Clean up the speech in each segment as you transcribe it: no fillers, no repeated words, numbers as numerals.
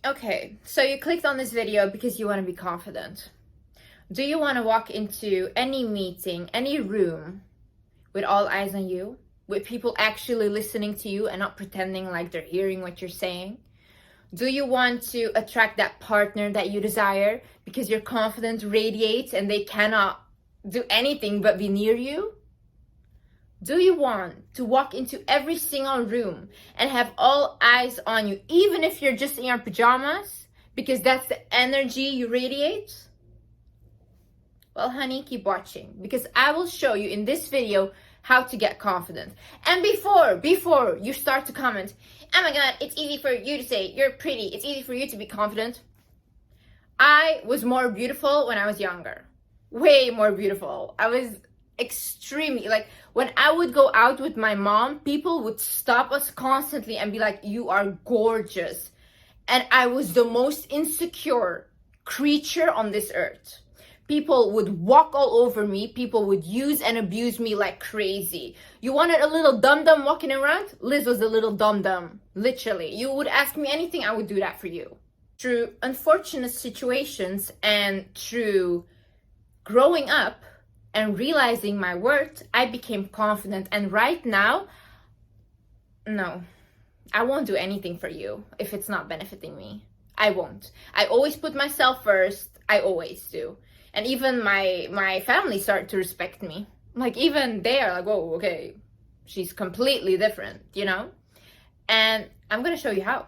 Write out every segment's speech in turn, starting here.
Okay, so you clicked on this video because you want to be confident. Do you want to walk into any meeting, any room with all eyes on you? With people actually listening to you and not pretending like they're hearing what you're saying? Do you want to attract that partner that you desire because your confidence radiates and they cannot do anything but be near you? Do you want to walk into every single room and have all eyes on you, even if you're just in your pajamas, because that's the energy you radiate? Well, honey, keep watching, because I will show you in this video how to get confident. And before you start to comment, oh my God, it's easy for you to say you're pretty, it's easy for you to be confident. I was more beautiful when I was younger. Way more beautiful. I was extremely, like, when I would go out with my mom, people would stop us constantly and be like, you are gorgeous. And I was the most insecure creature on this earth. People would walk all over me. People would use and abuse me like crazy. You wanted a little dum-dum walking around? Liz was a little dum-dum, literally. You would ask me anything, I would do that for you. Through unfortunate situations and through growing up and realizing my worth, I became confident. And right now, no, I won't do anything for you if it's not benefiting me. I won't. I always put myself first. I always do. And even my family started to respect me. Like, even they are like, whoa, okay, she's completely different, you know? And I'm gonna show you how.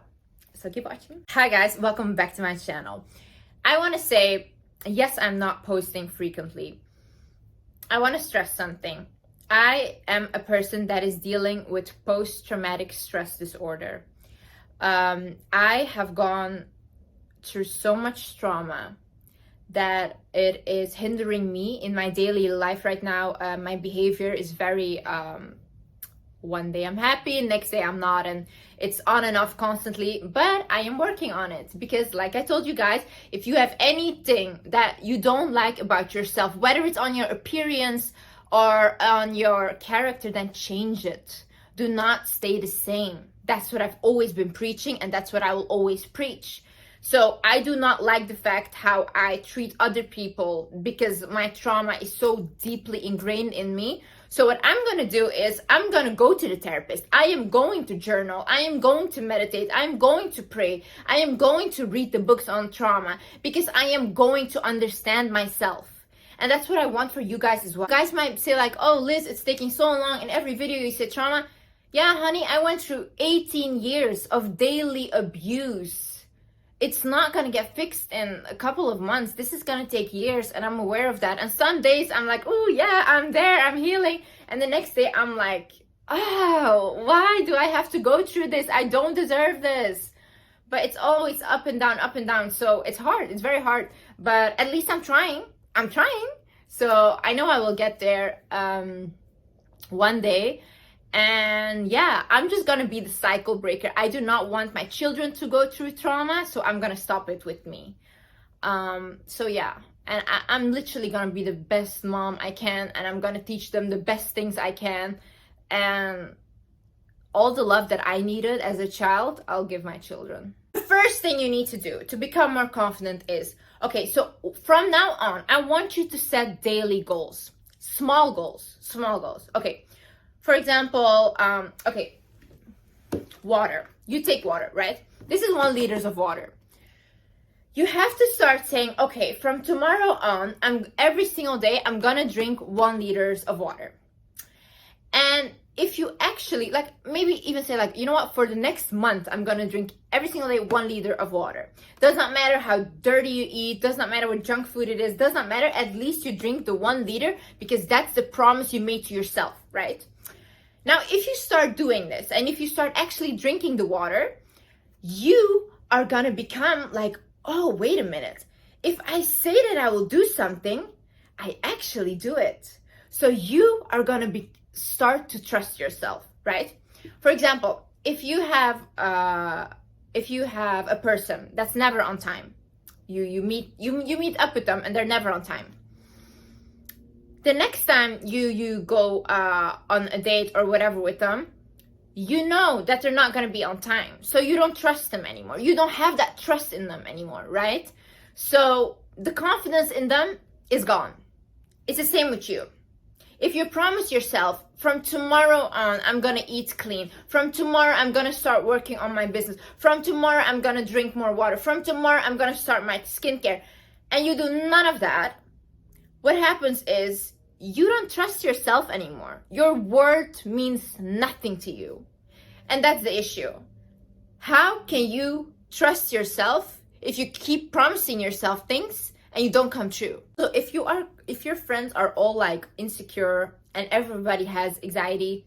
So keep watching. Hi guys, welcome back to my channel. I wanna say, yes, I'm not posting frequently. I wanna stress something. I am a person that is dealing with post-traumatic stress disorder. I have gone through so much trauma that it is hindering me in my daily life right now. My behavior is very, one day I'm happy, next day I'm not, and it's on and off constantly, but I am working on it because, like I told you guys, if you have anything that you don't like about yourself, whether it's on your appearance or on your character, then change it. Do not stay the same. That's what I've always been preaching, and that's what I will always preach. So I do not like the fact how I treat other people because my trauma is so deeply ingrained in me. So what I'm going to do is I'm going to go to the therapist. I am going to journal. I am going to meditate. I am going to pray. I am going to read the books on trauma because I am going to understand myself. And that's what I want for you guys as well. You guys might say like, oh, Liz, it's taking so long. In every video you say trauma. Yeah, honey, I went through 18 years of daily abuse. It's not going to get fixed in a couple of months. This is going to take years, and I'm aware of that. And some days I'm like, oh yeah, I'm there, I'm healing. And the next day I'm like, oh, why do I have to go through this? I don't deserve this. But it's always up and down, up and down. So it's hard. It's very hard. But at least I'm trying. I'm trying. So I know I will get there one day. And yeah, I'm just gonna be the cycle breaker. I do not want my children to go through trauma, so I'm gonna stop it with me. So yeah, and I'm literally gonna be the best mom I can, and I'm gonna teach them the best things I can, and all the love that I needed as a child, I'll give my children. The first thing you need to do to become more confident is, okay, so from now on, I want you to set daily goals, small goals, okay. For example, okay, water. You take water, right? This is 1 liter of water. You have to start saying, okay, from tomorrow on, every single day, I'm gonna drink 1 liter of water. And if you actually, like, maybe even say like, you know what, for the next month, I'm gonna drink every single day 1 liter of water. Does not matter how dirty you eat, does not matter what junk food it is, does not matter, at least you drink the 1 liter because that's the promise you made to yourself, right? Now, if you start doing this and if you start actually drinking the water, you are gonna become like, oh, wait a minute. If I say that I will do something, I actually do it. So you are gonna start to trust yourself, right? For example, if you have a person that's never on time, you meet up with them and they're never on time. The next time you go on a date or whatever with them, you know that they're not going to be on time. So you don't trust them anymore. You don't have that trust in them anymore, right? So the confidence in them is gone. It's the same with you. If you promise yourself, from tomorrow on, I'm going to eat clean. From tomorrow, I'm going to start working on my business. From tomorrow, I'm going to drink more water. From tomorrow, I'm going to start my skincare. And you do none of that, what happens is you don't trust yourself anymore. Your word means nothing to you. And that's the issue. How can you trust yourself if you keep promising yourself things and you don't come true? So if your friends are all like insecure and everybody has anxiety,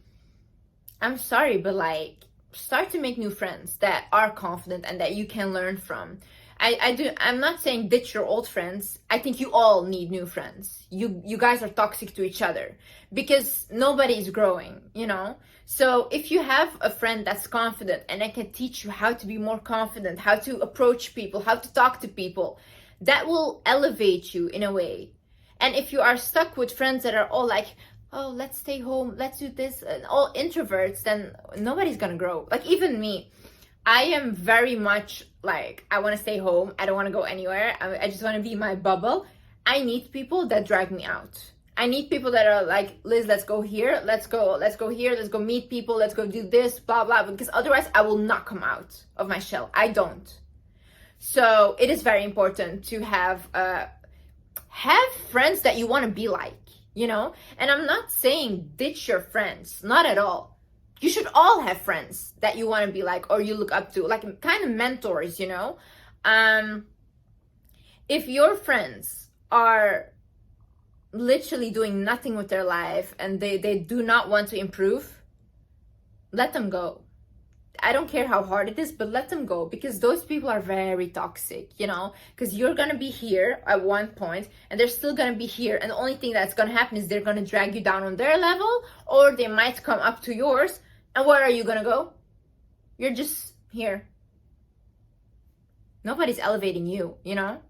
I'm sorry, but like start to make new friends that are confident and that you can learn from. I'm not saying ditch your old friends. I think you all need new friends. You guys are toxic to each other because nobody is growing, you know? So if you have a friend that's confident and I can teach you how to be more confident, how to approach people, how to talk to people, that will elevate you in a way. And if you are stuck with friends that are all like, oh, let's stay home, let's do this, and all introverts, then nobody's gonna grow. Like even me, I am very much like, I want to stay home. I don't want to go anywhere. I just want to be in my bubble. I need people that drag me out. I need people that are like, Liz, let's go here. Let's go here. Let's go meet people. Let's go do this, blah, blah. Because otherwise I will not come out of my shell. I don't. So it is very important to have friends that you want to be like, you know? And I'm not saying ditch your friends. Not at all. You should all have friends that you want to be like or you look up to, like kind of mentors, you know? If your friends are literally doing nothing with their life and they do not want to improve, let them go. I don't care how hard it is, but let them go because those people are very toxic, you know? Because you're going to be here at one point and they're still going to be here. And the only thing that's going to happen is they're going to drag you down on their level or they might come up to yours. And where are you gonna go? You're just here. Nobody's elevating you, you know?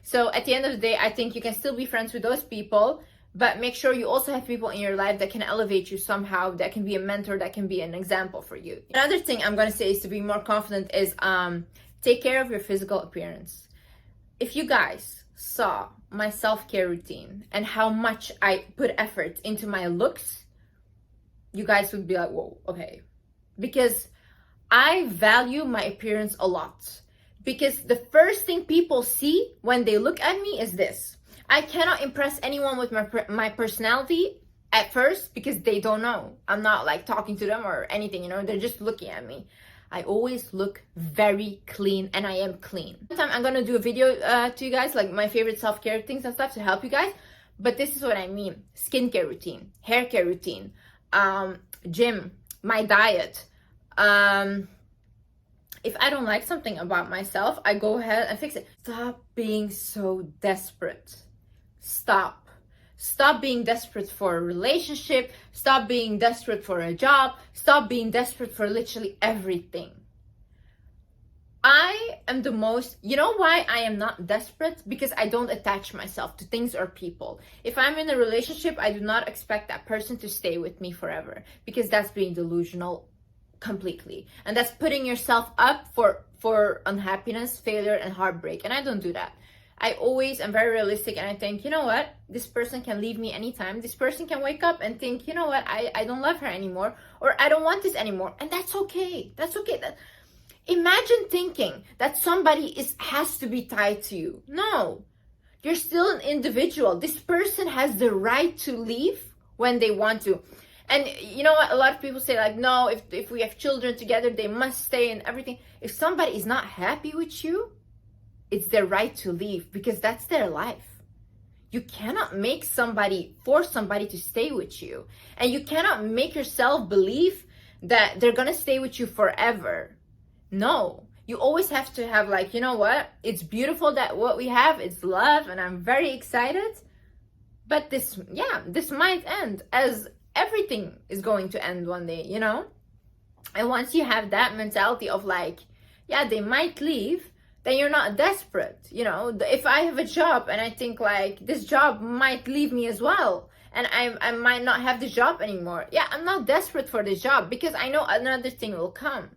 So at the end of the day, I think you can still be friends with those people, but make sure you also have people in your life that can elevate you somehow, that can be a mentor, that can be an example for you. Another thing I'm gonna say is to be more confident is take care of your physical appearance. If you guys saw my self-care routine and how much I put effort into my looks, you guys would be like, whoa, okay. Because I value my appearance a lot. Because the first thing people see when they look at me is this. I cannot impress anyone with my personality at first because they don't know. I'm not like talking to them or anything, you know, they're just looking at me. I always look very clean and I am clean. Sometime I'm gonna do a video to you guys, like my favorite self-care things and stuff to help you guys. But this is what I mean. Skincare routine, hair care routine, gym, my diet. If I don't like something about myself, I go ahead and fix it. Stop being so desperate. Stop being desperate for a relationship. Stop being desperate for a job. Stop being desperate for literally everything. I am the most, you know why I am not desperate? Because I don't attach myself to things or people. If I'm in a relationship, I do not expect that person to stay with me forever because that's being delusional completely. And that's putting yourself up for unhappiness, failure, and heartbreak. And I don't do that. I always am very realistic and I think, you know what? This person can leave me anytime. This person can wake up and think, you know what? I don't love her anymore or I don't want this anymore. And that's okay. That's okay. Imagine thinking that somebody has to be tied to you. No, you're still an individual. This person has the right to leave when they want to. And you know what? A lot of people say like, no, if we have children together, they must stay and everything. If somebody is not happy with you, it's their right to leave because that's their life. You cannot force somebody to stay with you. And you cannot make yourself believe that they're going to stay with you forever. No, you always have to have like, you know what? It's beautiful that what we have is love and I'm very excited. But this might end as everything is going to end one day, you know? And once you have that mentality of like, yeah, they might leave, then you're not desperate, you know? If I have a job and I think like this job might leave me as well, and I might not have the job anymore. Yeah, I'm not desperate for the job because I know another thing will come,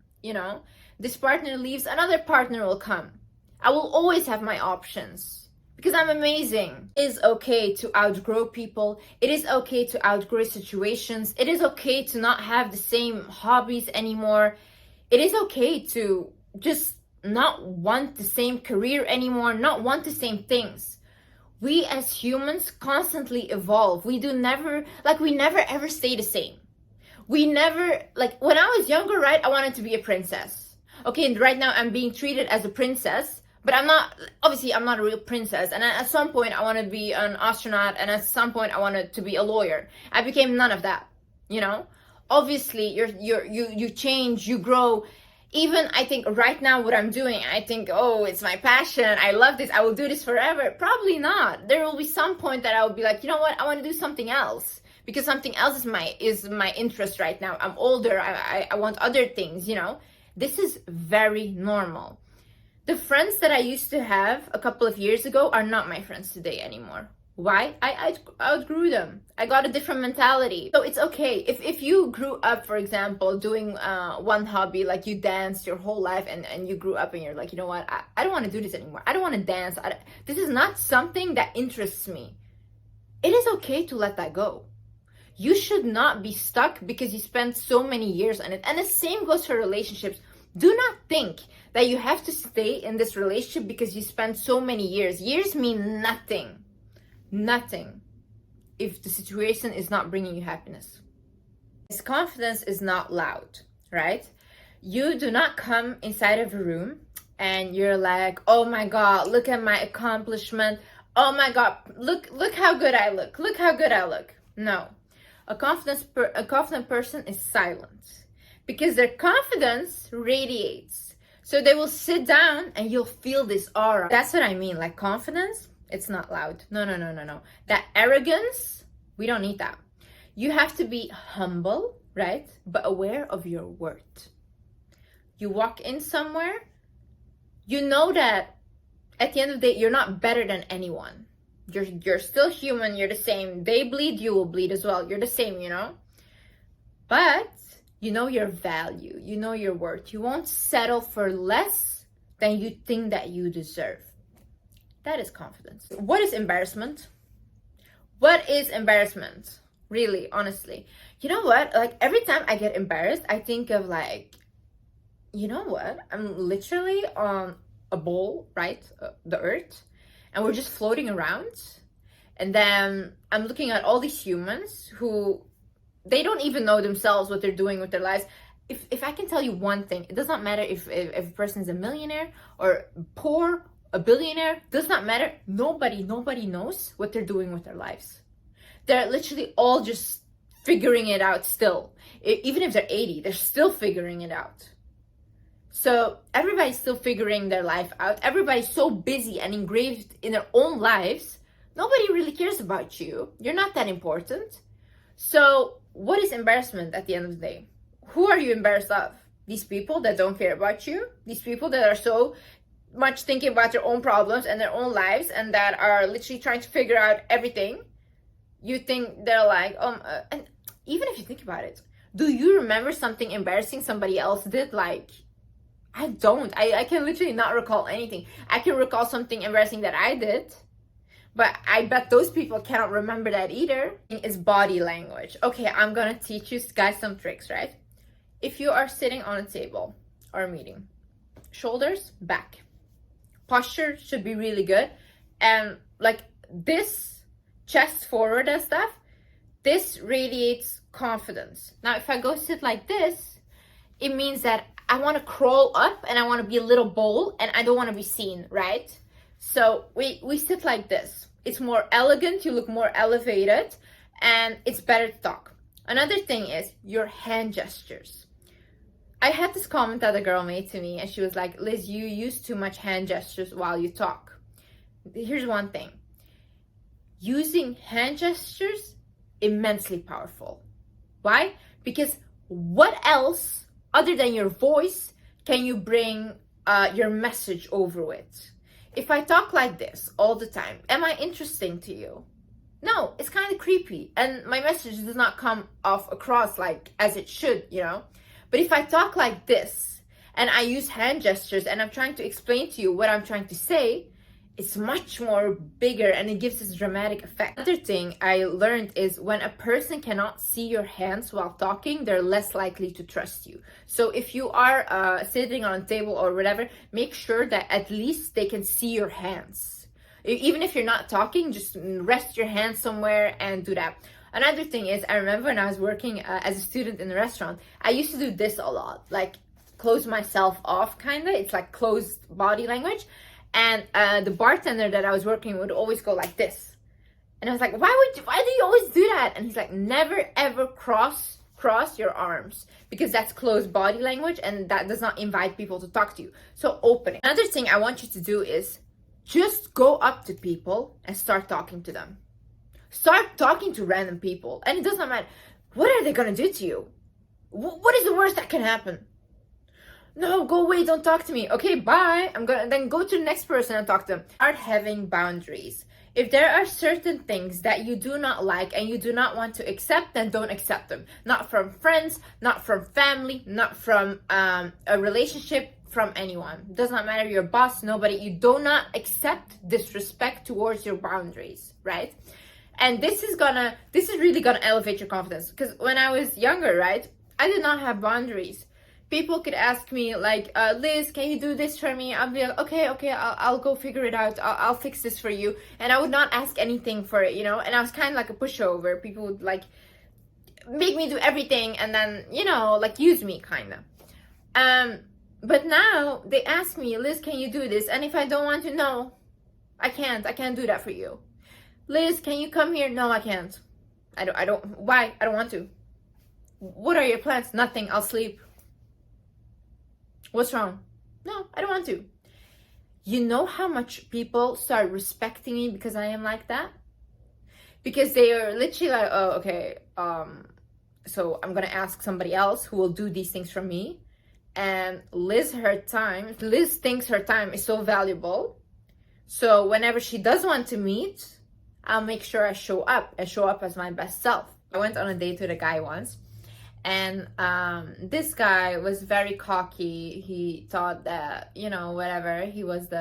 This partner leaves, another partner will come. I will always have my options because I'm amazing. It is okay to outgrow people. It is okay to outgrow situations. It is okay to not have the same hobbies anymore. It is okay to just not want the same career anymore, not want the same things. We as humans constantly evolve. We never ever stay the same. We never, when I was younger, right, I wanted to be a princess. Okay, and right now I'm being treated as a princess, but I'm not a real princess. And at some point I want to be an astronaut, and at some point I wanted to be a lawyer. I became none of that, Obviously, you change, you grow. Even I think right now what I'm doing, I think, oh, it's my passion. I love this. I will do this forever. Probably not. There will be some point that I will be like, you know what? I want to do something else because something else is my interest right now. I'm older. I want other things, This is very normal. The friends that I used to have a couple of years ago are not my friends today anymore. Why? I outgrew them. I got a different mentality. So it's okay. If you grew up, for example, doing one hobby, like you danced your whole life and you grew up and you're like, you know what? I don't want to do this anymore. I don't want to dance. This is not something that interests me. It is okay to let that go. You should not be stuck because you spent so many years on it. And the same goes for relationships. Do not think that you have to stay in this relationship because you spent so many years. Years mean nothing. Nothing if the situation is not bringing you happiness. This confidence is not loud, right? You do not come inside of a room and you're like, oh my God, look at my accomplishment. Oh my God, look how good I look. Look how good I look. No, a confident person is silent because their confidence radiates. So they will sit down and you'll feel this aura. That's what I mean, like confidence. It's not loud. No. That arrogance, we don't need that. You have to be humble, right? But aware of your worth. You walk in somewhere, you know that at the end of the day, you're not better than anyone. You're still human. You're the same. They bleed, you will bleed as well. You're the same, But you know your value. You know your worth. You won't settle for less than you think that you deserve. That is confidence. What is embarrassment? What is embarrassment? Really, honestly. You know what? Like every time I get embarrassed, I think of you know what? I'm literally on a bowl, right? The earth. And we're just floating around. And then I'm looking at all these humans who, they don't even know themselves what they're doing with their lives. If I can tell you one thing, it does not matter if a person is a millionaire or poor, a billionaire, does not matter. Nobody knows what they're doing with their lives. They're literally all just figuring it out still. Even if they're 80, they're still figuring it out. So everybody's still figuring their life out. Everybody's so busy and engraved in their own lives. Nobody really cares about you. You're not that important. So what is embarrassment at the end of the day? Who are you embarrassed of? These people that don't care about you? These people that are so much thinking about their own problems and their own lives and that are literally trying to figure out everything? You think they're like, and even if you think about it, do you remember something embarrassing somebody else did? Like, I don't. I can literally not recall anything. I can recall something embarrassing that I did, but I bet those people cannot remember that either. It's body language. Okay, I'm gonna teach you guys some tricks, right? If you are sitting on a table or a meeting, shoulders back. Posture should be really good. And like this, chest forward and stuff, this radiates confidence. Now, if I go sit like this, it means that I want to crawl up and I want to be a little bold and I don't want to be seen, right? So we sit like this. It's more elegant, you look more elevated, and it's better to talk. Another thing is your hand gestures. I had this comment that a girl made to me and she was like, Liz, you use too much hand gestures while you talk. Here's one thing. Using hand gestures, immensely powerful. Why? Because what else other than your voice can you bring your message over with? If I talk like this all the time, am I interesting to you? No, it's kind of creepy. And my message does not come off across like as it should, you know? But if I talk like this and I use hand gestures and I'm trying to explain to you what I'm trying to say, it's much more bigger and it gives this dramatic effect. Another thing I learned is when a person cannot see your hands while talking, they're less likely to trust you. So if you are sitting on a table or whatever, make sure that at least they can see your hands. Even if you're not talking, just rest your hands somewhere and do that. Another thing is, I remember when I was working as a student in a restaurant, I used to do this a lot, like close myself off kind of. It's like closed body language. And the bartender that I was working would always go like this. And I was like, why do you always do that? And he's like, never ever cross your arms, because that's closed body language and that does not invite people to talk to you. So open it. Another thing I want you to do is just go up to people and start talking to them. Start talking to random people. And it doesn't matter. What are they going to do to you? What is the worst that can happen? No, go away, don't talk to me. Okay, bye. I'm gonna then go to the next person and talk to them. Start having boundaries. If there are certain things that you do not like and you do not want to accept, then don't accept them. Not from friends, not from family, not from a relationship, from anyone. Does not matter, your boss, nobody. You do not accept disrespect towards your boundaries, right? And this is really gonna elevate your confidence. Because when I was younger, right, I did not have boundaries. People could ask me like, Liz, can you do this for me? I'll be like, okay, I'll go figure it out. I'll fix this for you. And I would not ask anything for it, you know? And I was kind of like a pushover. People would like make me do everything and then, you know, like use me kind of. But now they ask me, Liz, can you do this? And if I don't want to, no, I can't do that for you. Liz, can you come here? No, I can't. Why? I don't want to. What are your plans? Nothing. I'll sleep. What's wrong? No, I don't want to. You know how much people start respecting me because I am like that? Because they are literally like, oh, okay, so I'm gonna ask somebody else who will do these things for me. And Liz thinks her time is so valuable. So whenever she does want to meet, I'll make sure I show up as my best self. I went on a date with a guy once. And this guy was very cocky. He thought that, you know, whatever. He was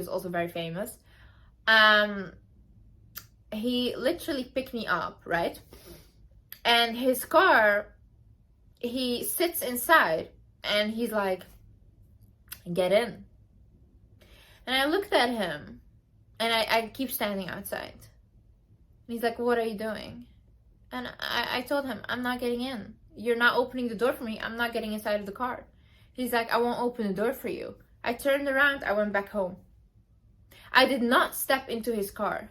also very famous. He literally picked me up, right? And his car, he sits inside and he's like, get in. And I looked at him and I keep standing outside. And he's like, what are you doing? And I told him, I'm not getting in. You're not opening the door for me. I'm not getting inside of the car. He's like, I won't open the door for you. I turned around. I went back home. I did not step into his car.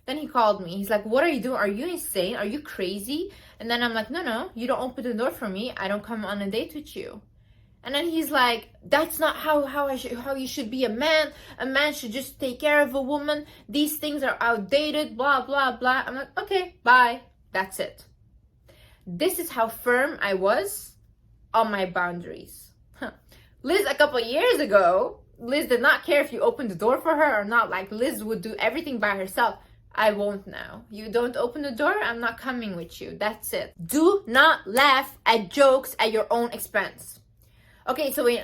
Then he called me. He's like, what are you doing? Are you insane? Are you crazy? And then I'm like, no, you don't open the door for me. I don't come on a date with you. And then he's like, that's not how you should be a man. A man should just take care of a woman. These things are outdated, blah, blah, blah. I'm like, okay, bye. That's it. This is how firm I was on my boundaries. Liz, a couple years ago, Liz did not care if you opened the door for her or not. Like, Liz would do everything by herself. I won't now. You don't open the door, I'm not coming with you. That's it. Do not laugh at jokes at your own expense. Okay, so when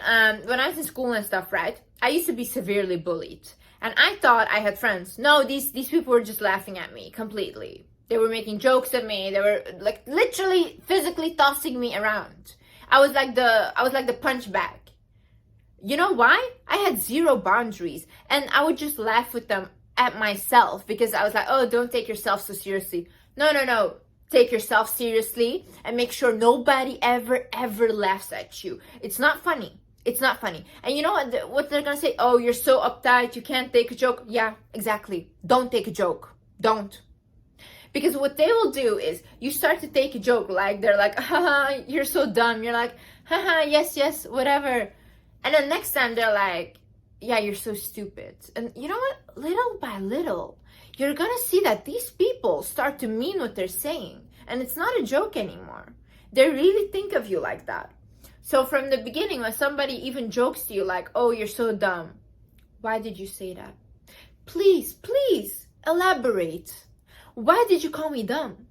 I was in school and stuff, right, I used to be severely bullied. And I thought I had friends. No, these people were just laughing at me completely. They were making jokes at me. They were like literally physically tossing me around. I was like the punch bag. You know why? I had zero boundaries. And I would just laugh with them at myself because I was like, oh, don't take yourself so seriously. No. Take yourself seriously and make sure nobody ever laughs at you. It's not funny. It's not funny. And you know what they're gonna say? Oh, you're so uptight. You can't take a joke. Yeah, exactly. Don't take a joke. Don't. Because what they will do is you start to take a joke, like they're like, haha, you're so dumb. You're like, haha, yes, whatever. And then next time they're like, yeah, you're so stupid. And you know what? Little by little, you're gonna see that these people start to mean what they're saying. And it's not a joke anymore. They really think of you like that. So from the beginning, when somebody even jokes to you like, oh, you're so dumb. Why did you say that? Please, elaborate. Why did you call me dumb?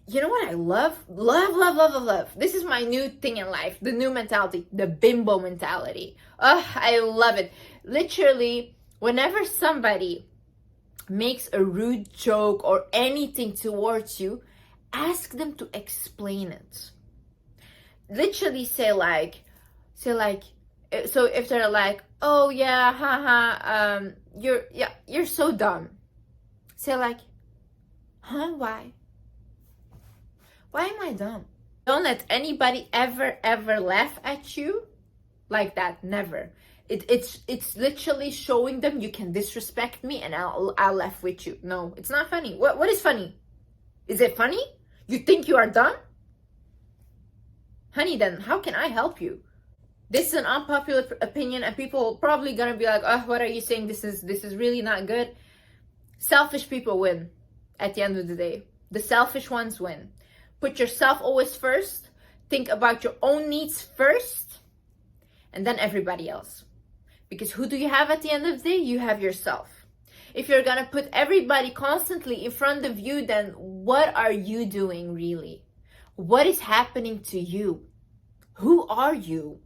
You know what I love? Love. This is my new thing in life, the new mentality, the bimbo mentality. I love it. Literally, whenever somebody makes a rude joke or anything towards you, ask them to explain it. Literally say like, so if they're like, oh yeah, haha, you're so dumb. Say like, huh, why? Why am I dumb? Don't let anybody ever laugh at you like that. Never. It's literally showing them you can disrespect me and I'll laugh with you. No, it's not funny. What is funny? Is it funny? You think you are dumb? Honey, then how can I help you? This is an unpopular opinion and people probably gonna be like, oh, what are you saying? This is really not good. Selfish people win at the end of the day. The selfish ones win. Put yourself always first. Think about your own needs first. And then everybody else. Because who do you have at the end of the day? You have yourself. If you're gonna put everybody constantly in front of you, then what are you doing really? What is happening to you? Who are you?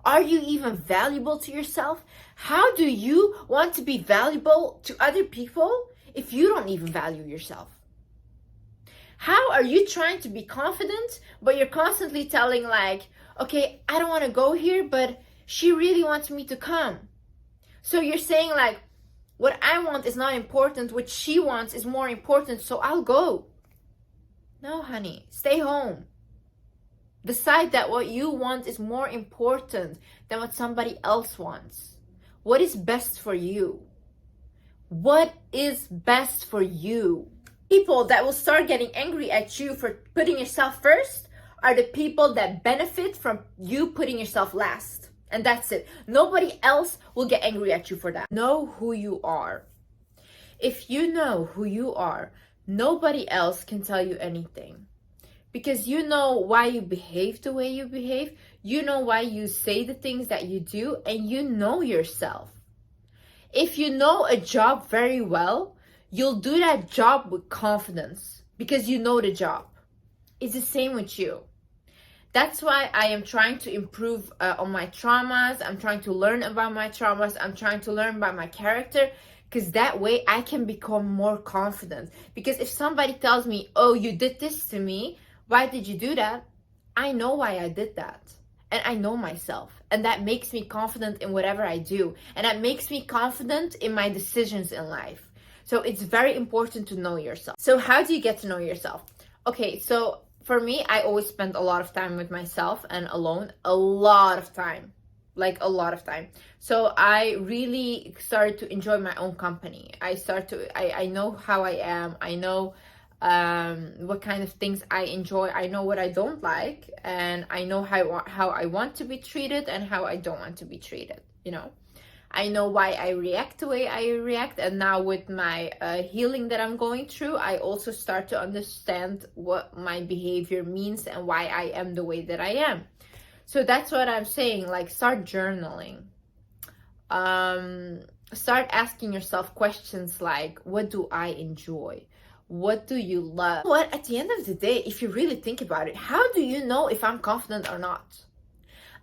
Are you even valuable to yourself? How do you want to be valuable to other people if you don't even value yourself? How are you trying to be confident, but you're constantly telling like, okay, I don't want to go here, but she really wants me to come. So you're saying like, what I want is not important, what she wants is more important, so I'll go. No, honey, stay home. Decide that what you want is more important than what somebody else wants. What is best for you? What is best for you? People that will start getting angry at you for putting yourself first are the people that benefit from you putting yourself last. And that's it. Nobody else will get angry at you for that. Know who you are. If you know who you are, nobody else can tell you anything. Because you know why you behave the way you behave. You know why you say the things that you do. And you know yourself. If you know a job very well, you'll do that job with confidence because you know the job. It's the same with you. That's why I am trying to improve on my traumas. I'm trying to learn about my traumas. I'm trying to learn about my character because that way I can become more confident. Because if somebody tells me, oh, you did this to me, why did you do that? I know why I did that. And I know myself. And that makes me confident in whatever I do. And that makes me confident in my decisions in life. So it's very important to know yourself. So how do you get to know yourself? Okay, so for me, I always spend a lot of time with myself and alone. A lot of time. Like a lot of time. So I really started to enjoy my own company. I know how I am. I know what kind of things I enjoy. I know what I don't like. And I know how I want to be treated and how I don't want to be treated, you know. I know why I react the way I react. And now with my healing that I'm going through, I also start to understand what my behavior means and why I am the way that I am. So that's what I'm saying. Like, start journaling. Start asking yourself questions like, what do I enjoy? What do you love? What, at the end of the day, if you really think about it, how do you know if I'm confident or not?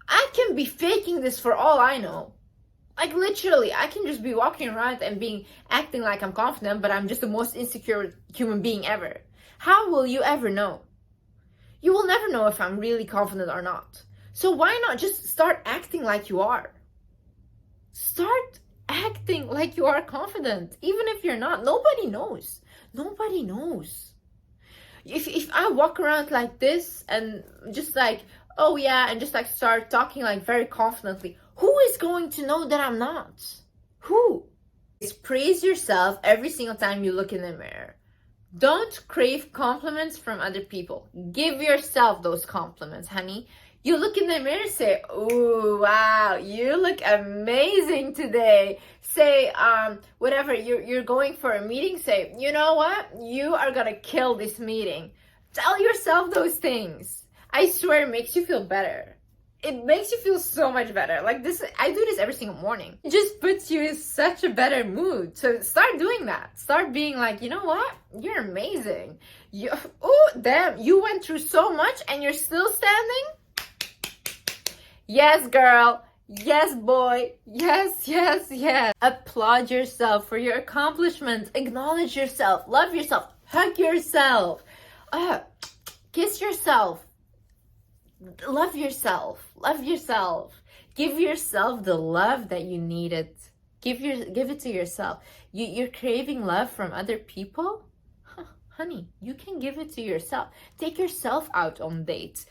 I can be faking this for all I know. Like, literally, I can just be walking around and acting like I'm confident, but I'm just the most insecure human being ever. How will you ever know? You will never know if I'm really confident or not. So why not just start acting like you are? Start acting like you are confident, even if you're not. Nobody knows. Nobody knows. If I walk around like this and just like, oh yeah, and just like start talking like very confidently, who is going to know that I'm not? Who? Just praise yourself every single time you look in the mirror. Don't crave compliments from other people. Give yourself those compliments, honey. You look in the mirror, say, "Ooh, wow, you look amazing today." Say, whatever, you're going for a meeting, say, "You know what? You are gonna kill this meeting." Tell yourself those things. I swear it makes you feel better. it makes you feel so much better. Like this, I do this every single morning. It just puts you in such a better mood. So start doing that. Start being like, you know what? You're amazing. Oh, damn, you went through so much and you're still standing? Yes, girl. Yes, boy. Yes, yes, yes. Applaud yourself for your accomplishments. Acknowledge yourself. Love yourself. Hug yourself. Kiss yourself. Love yourself. Love yourself. Give yourself the love that you needed. Give it to yourself. You're craving love from other people? Honey, you can give it to yourself. Take yourself out on dates.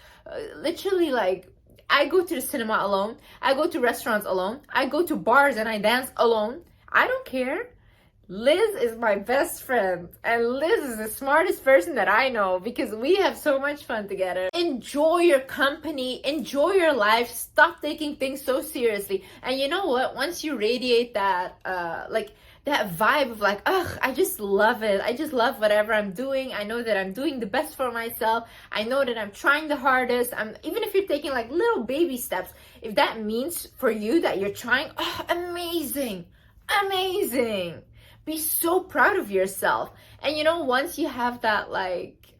Literally, like, I go to the cinema alone. I go to restaurants alone. I go to bars and I dance alone. I don't care. Liz is my best friend, and Liz is the smartest person that I know because we have so much fun together. Enjoy your company, enjoy your life, stop taking things so seriously. And you know what? Once you radiate that, that vibe of like, ugh, I just love it. I just love whatever I'm doing. I know that I'm doing the best for myself. I know that I'm trying the hardest. Even if you're taking like little baby steps, if that means for you that you're trying, oh, amazing, amazing. Be so proud of yourself. And you know, once you have that, like,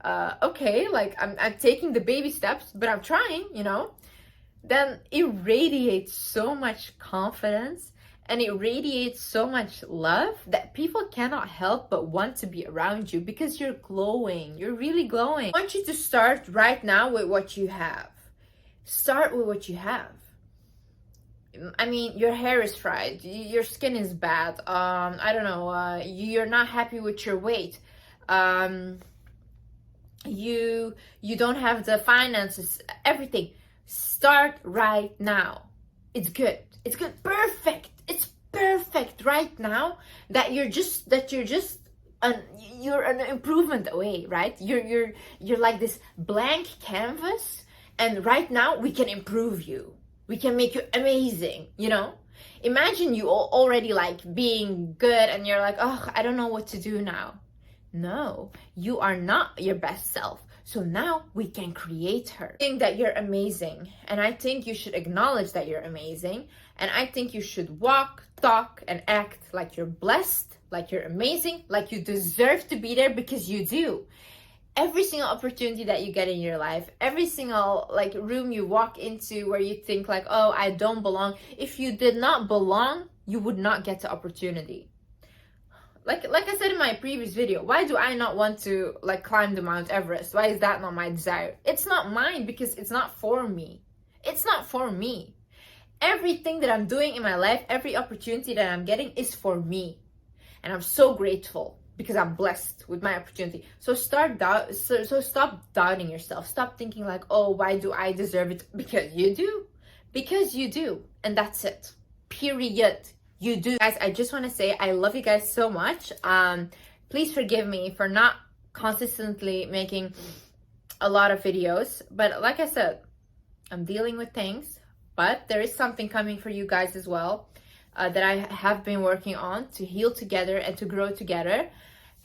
okay, like I'm taking the baby steps, but I'm trying, you know, then it radiates so much confidence and it radiates so much love that people cannot help but want to be around you because you're glowing. You're really glowing. I want you to start right now with what you have. Start with what you have. I mean, your hair is fried, your skin is bad, I don't know, you're not happy with your weight, you don't have the finances, everything. Start right now. It's good. It's good. Perfect. It's perfect right now that you're an improvement away, right? You're like this blank canvas, and right now we can improve you. We can make you amazing, you know? Imagine you already like being good and you're like, oh, I don't know what to do now. No, you are not your best self. So now we can create her. I think that you're amazing. And I think you should acknowledge that you're amazing. And I think you should walk, talk, and act like you're blessed, like you're amazing, like you deserve to be there because you do. Every single opportunity that you get in your life, every single like room you walk into where you think like, oh, I don't belong. If you did not belong, you would not get the opportunity. Like I said in my previous video, why do I not want to like climb the Mount Everest? Why is that not my desire? It's not mine because it's not for me. It's not for me. Everything that I'm doing in my life, every opportunity that I'm getting is for me. And I'm so grateful because I'm blessed with my opportunity. So stop doubting yourself. Stop thinking like, oh, why do I deserve it? Because you do. Because you do. And that's it. Period. You do. Guys, I just want to say I love you guys so much. Please forgive me for not consistently making a lot of videos. But like I said, I'm dealing with things. But there is something coming for you guys as well. That I have been working on to heal together and to grow together.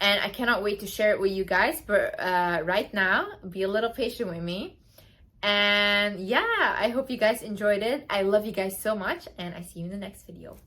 And I cannot wait to share it with you guys. But right now, be a little patient with me. And yeah, I hope you guys enjoyed it. I love you guys so much. And I see you in the next video.